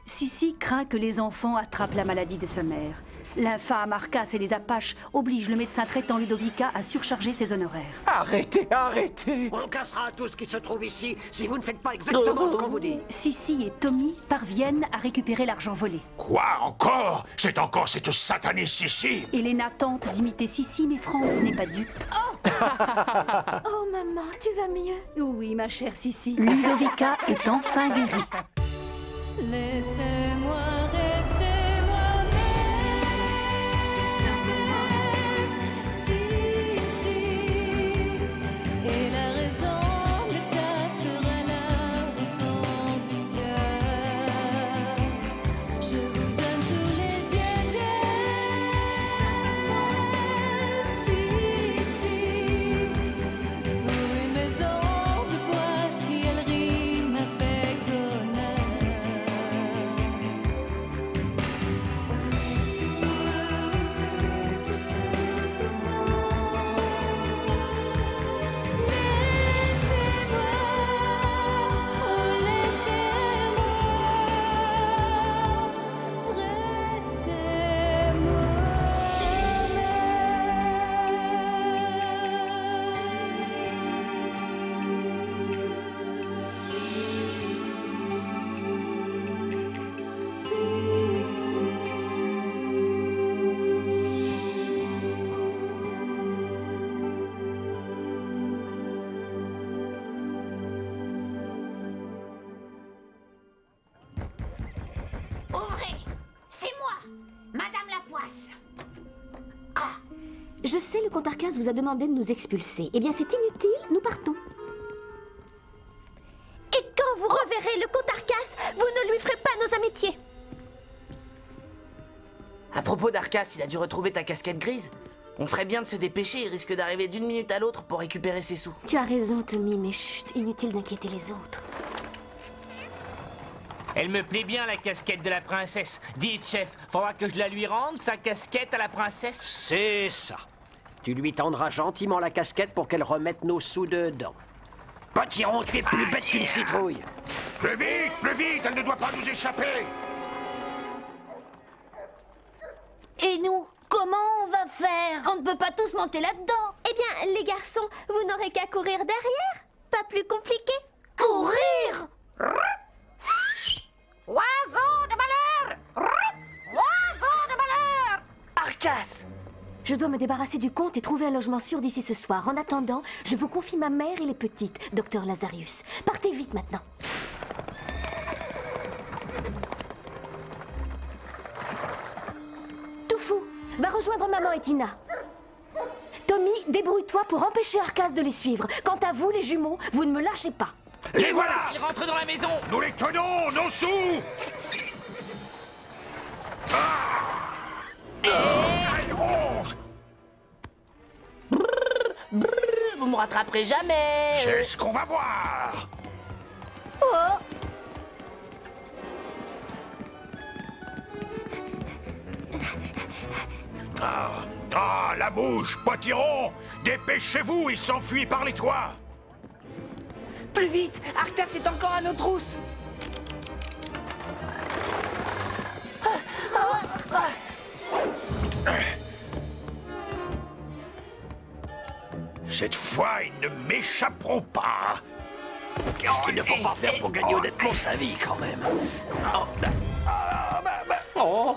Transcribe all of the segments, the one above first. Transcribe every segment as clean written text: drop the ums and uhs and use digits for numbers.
Sissi craint que les enfants attrapent la maladie de sa mère. L'infâme Arcas et les Apaches obligent le médecin traitant Ludovica à surcharger ses honoraires. Arrêtez, arrêtez! On cassera tout ce qui se trouve ici si vous ne faites pas exactement ce qu'on vous dit. Sissi et Tommy parviennent à récupérer l'argent volé. Quoi encore? C'est encore cette satanée Sissi? Elena tente d'imiter Sissi, mais Franz n'est pas dupe. Oh maman, tu vas mieux? Oui, ma chère Sissi. Ludovica est enfin guérie. Laissez-moi rester moi-même. C'est simplement si. Et la raison de ta sera la raison du cœur. Je vous donne tous les dieux. C'est simplement si. Pour une maison de bois, si elle rime avec bonheur. Ouvrez! C'est moi, Madame Lapoisse. Je sais, le comte Arcas vous a demandé de nous expulser. Eh bien, c'est inutile, nous partons. Et quand vous reverrez le comte Arcas, vous ne lui ferez pas nos amitiés. À propos d'Arcas, il a dû retrouver ta casquette grise. On ferait bien de se dépêcher, il risque d'arriver d'une minute à l'autre pour récupérer ses sous. Tu as raison, Tommy, mais chut, inutile d'inquiéter les autres. Elle me plaît bien, la casquette de la princesse. Dites, chef, faudra que je la lui rende, sa casquette à la princesse? C'est ça. Tu lui tendras gentiment la casquette pour qu'elle remette nos sous dedans. Potiron, tu es plus bête qu'une citrouille. Plus vite, elle ne doit pas nous échapper. Et nous, comment on va faire? On ne peut pas tous monter là-dedans. Eh bien, les garçons, vous n'aurez qu'à courir derrière. Pas plus compliqué. Courir! Oiseau de malheur! Oiseau de malheur! Arcas! Je dois me débarrasser du comte et trouver un logement sûr d'ici ce soir. En attendant, je vous confie ma mère et les petites, docteur Lazarius. Partez vite maintenant. Toufou, va rejoindre maman et Tina. Tommy, débrouille-toi pour empêcher Arcas de les suivre. Quant à vous, les jumeaux, vous ne me lâchez pas. Les voilà! Ils rentrent dans la maison! Nous les tenons, nos sous! Vous me rattraperez jamais! C'est ce qu'on va voir! Ah, la bouche, Potiron! Dépêchez-vous, il s'enfuit par les toits! Plus vite! Arcas est encore à nos trousses! Cette fois, ils ne m'échapperont pas! Qu'est-ce qu'il ne faut pas faire pour gagner honnêtement sa vie, quand même? Oh.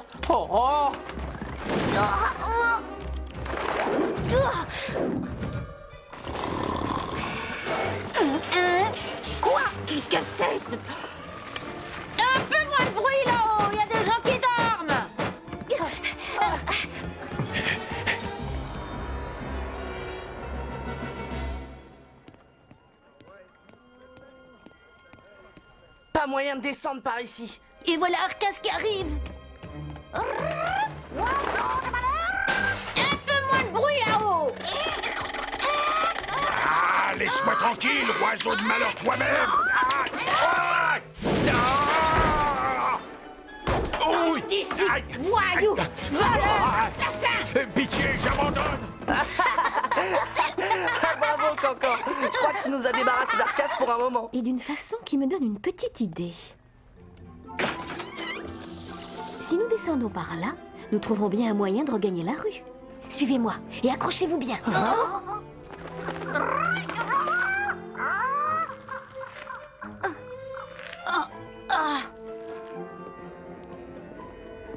Quoi? Qu'est-ce que c'est? Un peu moins de bruit là-haut. Il y a des gens qui dorment. Pas moyen de descendre par ici. Et voilà Arcas qui arrive. Un peu moins de bruit là-haut. Ah, laisse-moi tranquille, oiseau de malheur toi-même! Oui! D'ici, voyou, voleur, assassin. Pitié, j'abandonne! Bravo, Cancan! Je crois que tu nous as débarrassé d'Arcas pour un moment. Et d'une façon qui me donne une petite idée. descendons par là, nous trouverons bien un moyen de regagner la rue. Suivez-moi et accrochez-vous bien.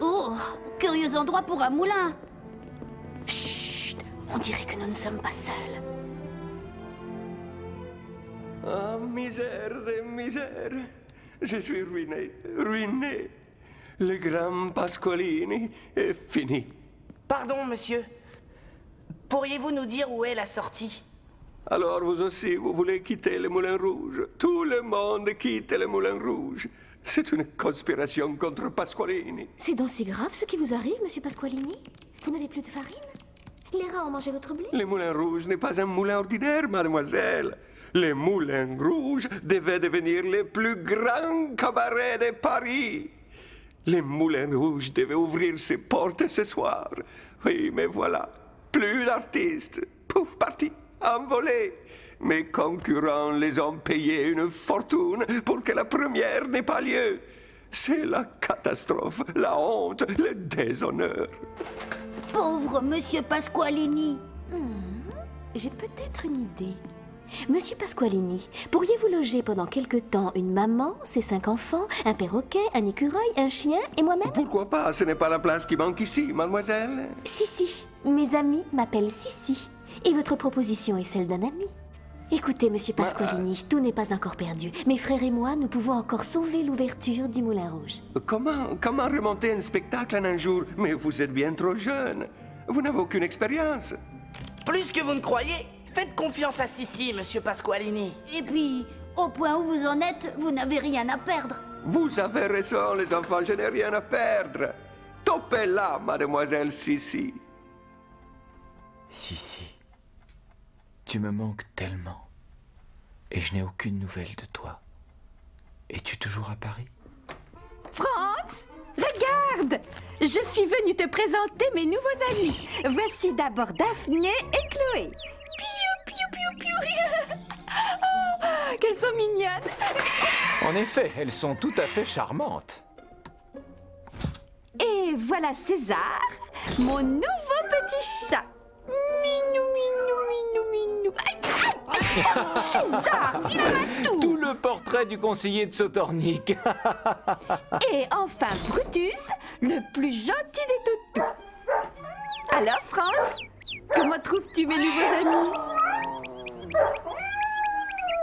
Oh, curieux endroit pour un moulin. Chut, on dirait que nous ne sommes pas seuls. Ah, misère de misère. Je suis ruiné, ruiné. Le grand Pasqualini est fini. Pardon, monsieur. Pourriez-vous nous dire où est la sortie? Alors vous aussi, vous voulez quitter le Moulin Rouge. Tout le monde quitte le Moulin Rouge. C'est une conspiration contre Pasqualini. C'est donc si grave ce qui vous arrive, monsieur Pasqualini? Vous n'avez plus de farine? Les rats ont mangé votre blé? Le Moulin Rouge n'est pas un moulin ordinaire, mademoiselle. Le Moulin Rouge devait devenir le plus grand cabaret de Paris. Le Moulin Rouge devait ouvrir ses portes ce soir. Oui, mais voilà, plus d'artistes. Pouf, parti, envolé. Mes concurrents les ont payé une fortune pour que la première n'ait pas lieu. C'est la catastrophe, la honte, le déshonneur. Pauvre monsieur Pasqualini. J'ai peut-être une idée. Monsieur Pasqualini, pourriez-vous loger pendant quelque temps une maman, ses 5 enfants, un perroquet, un écureuil, un chien et moi-même? Pourquoi pas? Ce n'est pas la place qui manque ici, mademoiselle. Si, mes amis m'appellent Sissi. Et votre proposition est celle d'un ami. Écoutez, monsieur Pasqualini, tout n'est pas encore perdu. Mes frères et moi, nous pouvons encore sauver l'ouverture du Moulin Rouge. Comment remonter un spectacle en un jour? Mais vous êtes bien trop jeune. Vous n'avez aucune expérience. Plus que vous ne croyez. Faites confiance à Sissi, monsieur Pasqualini. Et puis, au point où vous en êtes, vous n'avez rien à perdre. Vous avez raison, les enfants, je n'ai rien à perdre. Topez là, mademoiselle Sissi. Sissi, tu me manques tellement. Et je n'ai aucune nouvelle de toi. Es-tu toujours à Paris? Franz, regarde! Je suis venue te présenter mes nouveaux amis. Voici d'abord Daphné et Chloé. Oh, qu'elles sont mignonnes! En effet, elles sont tout à fait charmantes. Et voilà César, mon nouveau petit chat. Minou, minou, minou, minou. Aïe, aïe, César, il a tout. Tout le portrait du conseiller de Sautornic. Et enfin Brutus, le plus gentil des toutous. Alors Franz, comment trouves-tu mes nouveaux amis?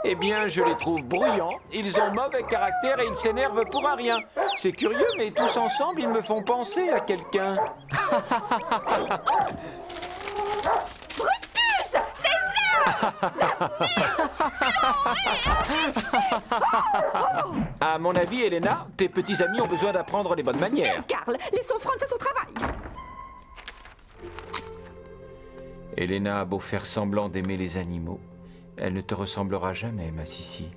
Eh bien, je les trouve bruyants, ils ont mauvais caractère et ils s'énervent pour un rien. C'est curieux, mais tous ensemble, ils me font penser à quelqu'un. Brutus! César! À mon avis, Elena, tes petits amis ont besoin d'apprendre les bonnes manières. Karl, laissons Franz à son travail. Elena a beau faire semblant d'aimer les animaux, elle ne te ressemblera jamais, ma Sissi.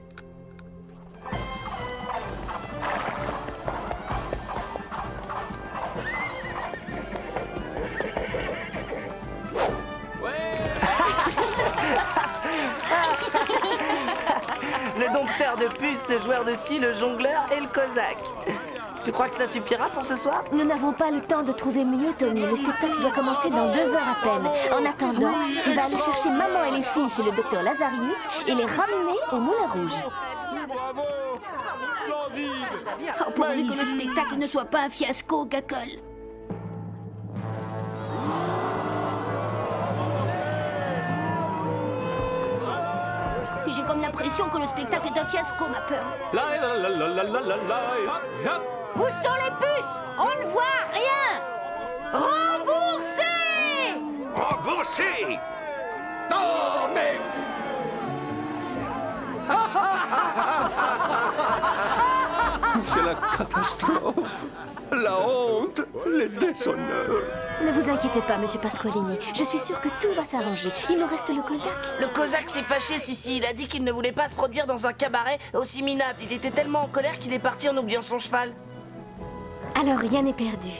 Le dompteur de puces, le joueur de scie, le jongleur et le cosaque. Tu crois que ça suffira pour ce soir? Nous n'avons pas le temps de trouver mieux, Tony. Le spectacle doit commencer dans 2 heures à peine. En attendant, tu vas aller chercher maman et les filles chez le docteur Lazarius et les ramener au Moulin Rouge. Oh, pourvu que le spectacle ne soit pas un fiasco, Gackle. J'ai comme l'impression que le spectacle est un fiasco, ma peur. Où sont les puces? On ne voit rien. Remboursez! Remboursé! Oh, mais... C'est la catastrophe, la honte, le déshonneur. Ne vous inquiétez pas, monsieur Pasqualini. Je suis sûre que tout va s'arranger. Il nous reste le cosaque. Le cosaque s'est fâché, Sissi. Il a dit qu'il ne voulait pas se produire dans un cabaret aussi minable. Il était tellement en colère qu'il est parti en oubliant son cheval. Alors rien n'est perdu.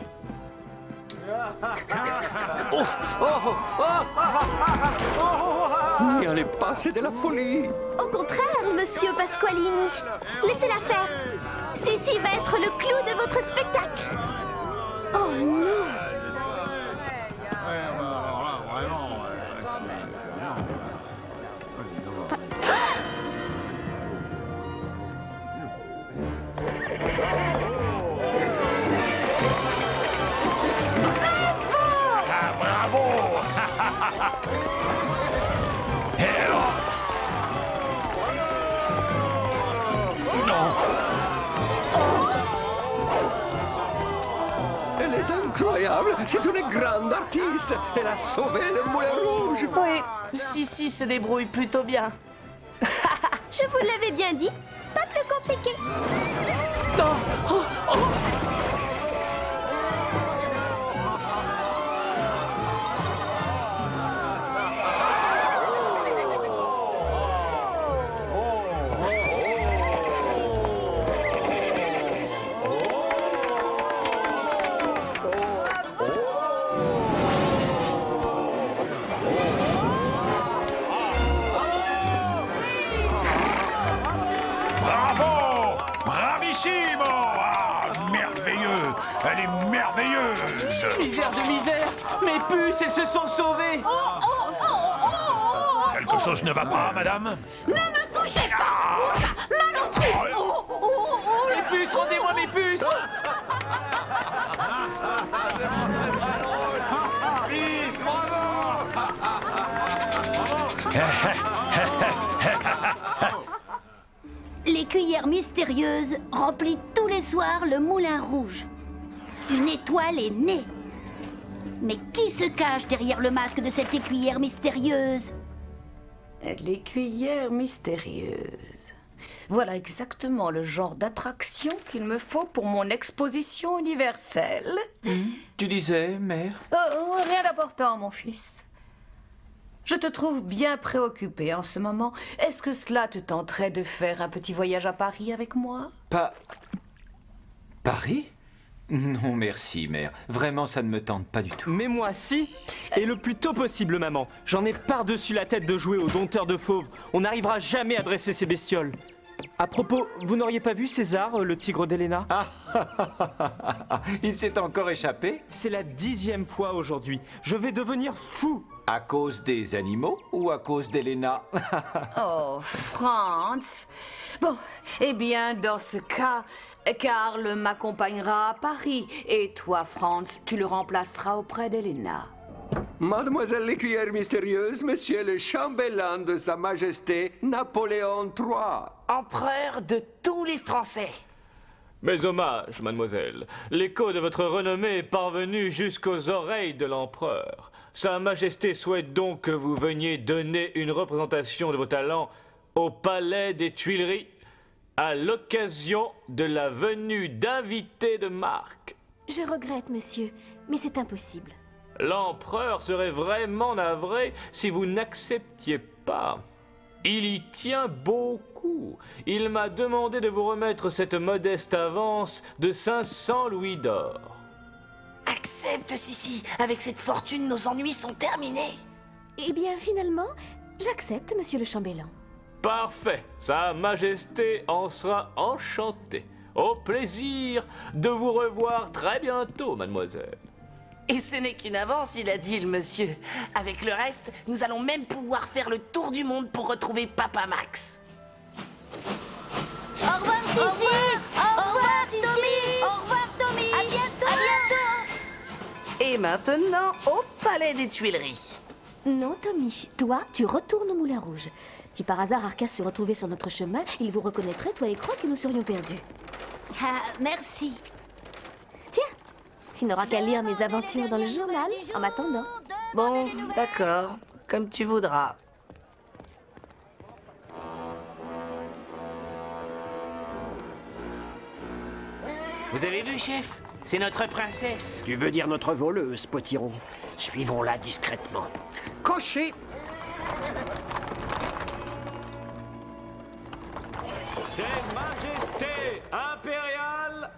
N'y allez pas, c'est de la folie. Au contraire, monsieur Pasqualini. Laissez-la faire. Sissi va être le clou de votre spectacle. Oh, Ah, bravo. Et alors? Non. Elle est incroyable. C'est une grande artiste. Elle a sauvé le Moulin Rouge. Oui, Sissi se débrouille plutôt bien. Je vous l'avais bien dit, pas plus compliqué. Bravo! Bravissimo! Ah, merveilleux! Elle est merveilleuse! Misère de misère! Mes puces, elles se sont sauvées! Quelque chose ne va pas, madame? Ne me touchez pas! Malentrue! Mes puces, rendez-moi mes puces! Les cuillères mystérieuses remplissent tous les soirs le Moulin Rouge. Une étoile est née. Mais qui se cache derrière le masque de cette écuyère mystérieuse? L'écuyère mystérieuse. Voilà exactement le genre d'attraction qu'il me faut pour mon exposition universelle. Tu disais, mère? Oh, rien d'important, mon fils. Je te trouve bien préoccupé en ce moment. Est-ce que cela te tenterait de faire un petit voyage à Paris avec moi? Paris? Non, merci, mère. Vraiment, ça ne me tente pas du tout. Mais moi, si. Et le plus tôt possible, maman. J'en ai par-dessus la tête de jouer aux dompteurs de fauves. On n'arrivera jamais à dresser ces bestioles. À propos, vous n'auriez pas vu César, le tigre d'Helena? Il s'est encore échappé? C'est la 10e fois aujourd'hui. Je vais devenir fou. À cause des animaux ou à cause d'Helena? Oh, Franz. Bon, eh bien, dans ce cas, Karl m'accompagnera à Paris. Et toi, Franz, tu le remplaceras auprès d'Helena. Mademoiselle l'écuyère mystérieuse, monsieur le chambellan de Sa Majesté Napoléon III. Empereur de tous les Français. Mes hommages, mademoiselle. L'écho de votre renommée est parvenu jusqu'aux oreilles de l'empereur. Sa Majesté souhaite donc que vous veniez donner une représentation de vos talents au Palais des Tuileries à l'occasion de la venue d'invités de marque. Je regrette, monsieur, mais c'est impossible. L'empereur serait vraiment navré si vous n'acceptiez pas. Il y tient beaucoup. Il m'a demandé de vous remettre cette modeste avance de 500 louis d'or. Accepte, Sissi. Avec cette fortune, nos ennuis sont terminés. Eh bien, finalement, j'accepte, monsieur le chambellan. Parfait. Sa Majesté en sera enchantée. Au plaisir de vous revoir très bientôt, mademoiselle. Et ce n'est qu'une avance, il a dit le monsieur. Avec le reste, nous allons même pouvoir faire le tour du monde pour retrouver Papa Max. Au revoir, Sissi! Au revoir, Tommy! Au revoir, Tommy! À bientôt! À bientôt! Et maintenant, au Palais des Tuileries. Non, Tommy, toi, tu retournes au Moulin Rouge. Si par hasard Arcas se retrouvait sur notre chemin, il vous reconnaîtrait, toi et Croc, et nous serions perdus. Ah, merci. Tiens, tu n'auras qu'à lire mes aventures dans le journal en m'attendant. Bon, d'accord, comme tu voudras. Vous avez vu, chef? C'est notre princesse. Tu veux dire notre voleuse, Potiron? Suivons-la discrètement. Cocher! Ses Majestés impériales,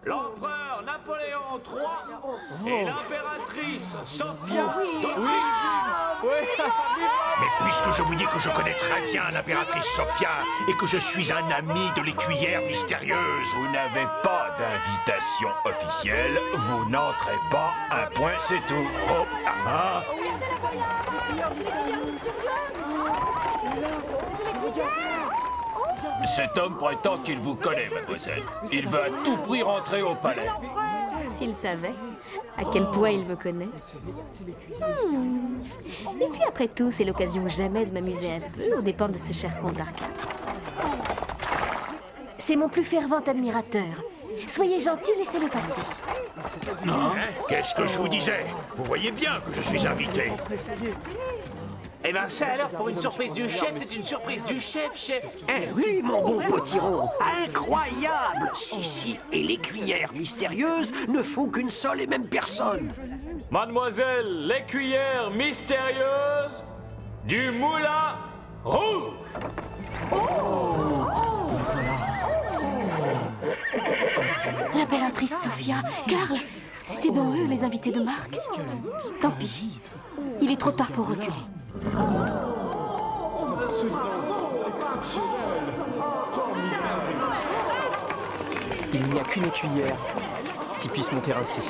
l'empereur Napoléon III et l'impératrice Sophia d'Autriche. Mais puisque je vous dis que je connais très bien l'impératrice Sophia et que je suis un ami de l'écuyère mystérieuse, vous n'avez pas d'invitation officielle, vous n'entrez pas, un point c'est tout. Oh, ah, ah. Cet homme prétend qu'il vous connaît, mademoiselle. Il veut à tout prix rentrer au palais. S'il savait à quel point il me connaît. Et puis après tout, c'est l'occasion jamais de m'amuser un peu aux dépens de ce cher comte Arcas. C'est mon plus fervent admirateur. Soyez gentil, laissez-le passer. Non, qu'est-ce que je vous disais? Vous voyez bien que je suis invité. Eh ben ça alors, pour une surprise du chef, c'est une surprise du chef, chef. Eh oui, mon bon potiron, incroyable! Sissi et l'écuyère mystérieuse ne font qu'une seule et même personne. Mademoiselle l'écuyère mystérieuse du Moulin Rouge. L'impératrice Sophia, Karl, c'était bon eux, les invités de Marc. Tant pis, il est trop tard pour reculer. Il n'y a qu'une écuyère qui puisse monter ainsi.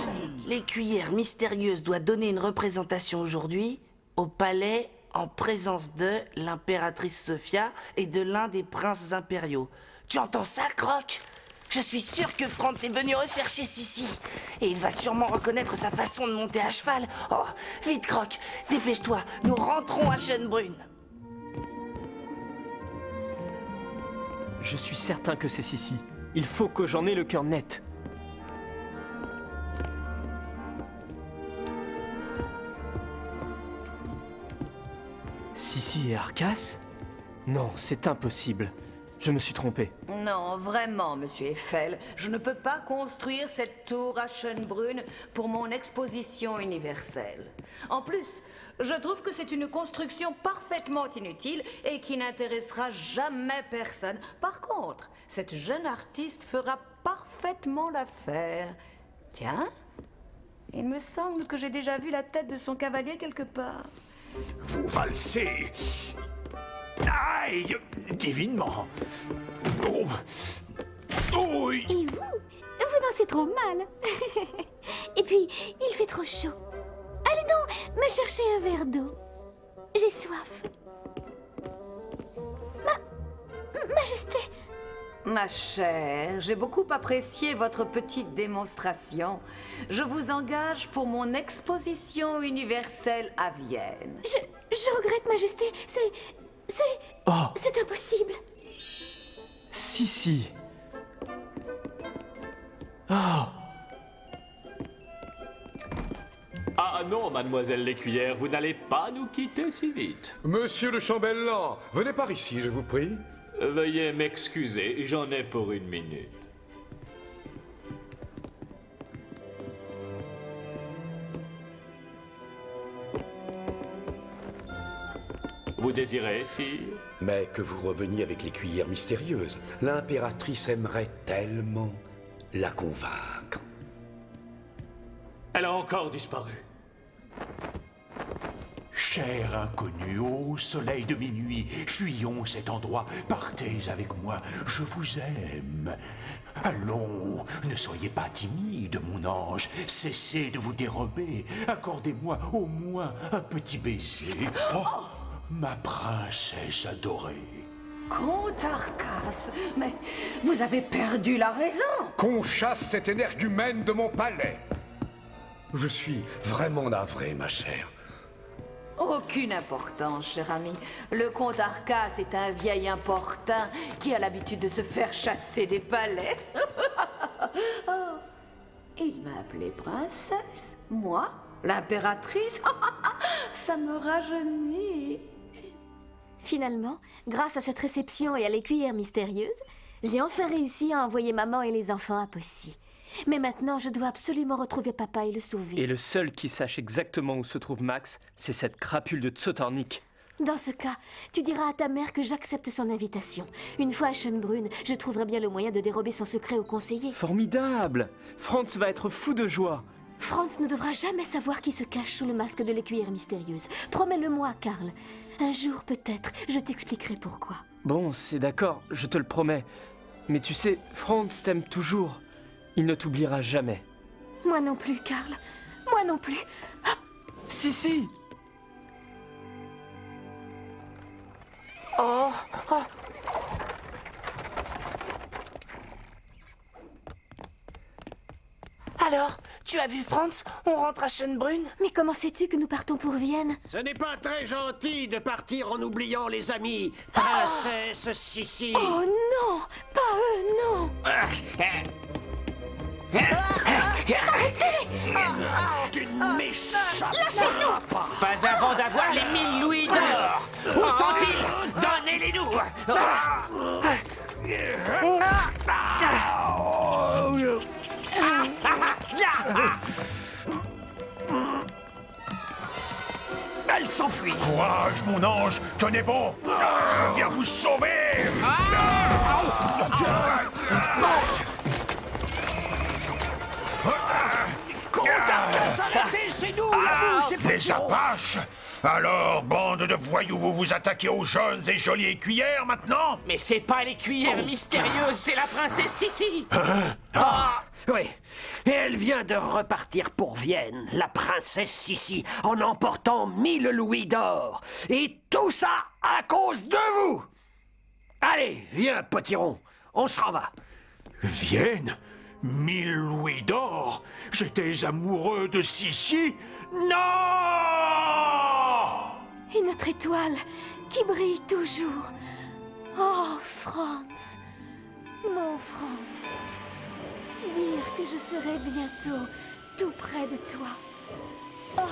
L'écuyère mystérieuse doit donner une représentation aujourd'hui au palais en présence de l'impératrice Sophia et de l'un des princes impériaux. Tu entends ça, Croc? Je suis sûr que Franz est venu rechercher Sissi. Et il va sûrement reconnaître sa façon de monter à cheval. Oh, vite, Croc, dépêche-toi, nous rentrons à Schönbrunn. Je suis certain que c'est Sissi. Il faut que j'en ai le cœur net. Sissi et Arcas? Non, c'est impossible. Je me suis trompé. Non, vraiment, monsieur Eiffel, je ne peux pas construire cette tour à Schönbrunn pour mon exposition universelle. En plus, je trouve que c'est une construction parfaitement inutile et qui n'intéressera jamais personne. Par contre, cette jeune artiste fera parfaitement l'affaire. Tiens, il me semble que j'ai déjà vu la tête de son cavalier quelque part. Vous valsez. Aïe, divinement. Oh. Oh. Et vous dansez trop mal. Et puis, il fait trop chaud. Allez donc, me chercher un verre d'eau. J'ai soif. Majesté. Ma chère, j'ai beaucoup apprécié votre petite démonstration. Je vous engage pour mon exposition universelle à Vienne. Je regrette, Majesté. C'est impossible. Sissi. Oh. Ah non, mademoiselle l'écuyère, vous n'allez pas nous quitter si vite. Monsieur le chambellan, venez par ici, je vous prie. Veuillez m'excuser, j'en ai pour 1 minute. Vous désirez, sire? Mais que vous reveniez avec les cuillères mystérieuses. L'impératrice aimerait tellement la convaincre. Elle a encore disparu. Cher inconnu, ô soleil de minuit, fuyons cet endroit, partez avec moi, je vous aime. Allons, ne soyez pas timide, mon ange, cessez de vous dérober, accordez-moi au moins un petit baiser. Oh, ma princesse adorée. Comte Arcas, mais vous avez perdu la raison. Qu'on chasse cet énergumène de mon palais. Je suis vraiment navré, ma chère. Aucune importance, cher ami. Le comte Arcas est un vieil importun qui a l'habitude de se faire chasser des palais. Oh, il m'a appelée princesse. Moi, l'impératrice. Ça me rajeunit. Finalement, grâce à cette réception et à l'écuyère mystérieuse, j'ai enfin réussi à envoyer maman et les enfants à Poissy. Mais maintenant, je dois absolument retrouver papa et le sauver. Et le seul qui sache exactement où se trouve Max, c'est cette crapule de Zotornik. Dans ce cas, tu diras à ta mère que j'accepte son invitation. Une fois à Schönbrunn, je trouverai bien le moyen de dérober son secret au conseiller. Formidable! Franz va être fou de joie. Franz ne devra jamais savoir qui se cache sous le masque de l'écuyère mystérieuse. Promets-le-moi, Karl. Un jour, peut-être, je t'expliquerai pourquoi. Bon, c'est d'accord, je te le promets. Mais tu sais, Franz t'aime toujours. Il ne t'oubliera jamais. Moi non plus, Karl. Moi non plus. Ah. Si. Oh, oh. Alors, tu as vu Franz? On rentre à Schönbrunn? Mais comment sais-tu que nous partons pour Vienne? Ce n'est pas très gentil de partir en oubliant les amis. Princesse Sissi. Oh non! Pas eux, non! Tu ne m'échappes pas. Pas avant d'avoir les 1000 louis d'or. Où sont-ils? Donnez-les-nous. Elle s'enfuit. Courage, mon ange, tenez bon. Je viens vous sauver. C'est nous, la mouche, c'est Les Potiron. Apaches. Alors, bande de voyous, vous vous attaquez aux jeunes et jolies écuyères maintenant? Mais c'est pas les cuillères mystérieuses, c'est la princesse Sissi. Oui, et elle vient de repartir pour Vienne, la princesse Sissi, en emportant 1000 louis d'or. Et tout ça à cause de vous. Allez, viens, Potiron, on s'en va. Vienne? 1000 louis d'or? J'étais amoureux de Sissi? Non! Et notre étoile, qui brille toujours. Oh, Franz, mon Franz. Dire que je serai bientôt tout près de toi. Oh,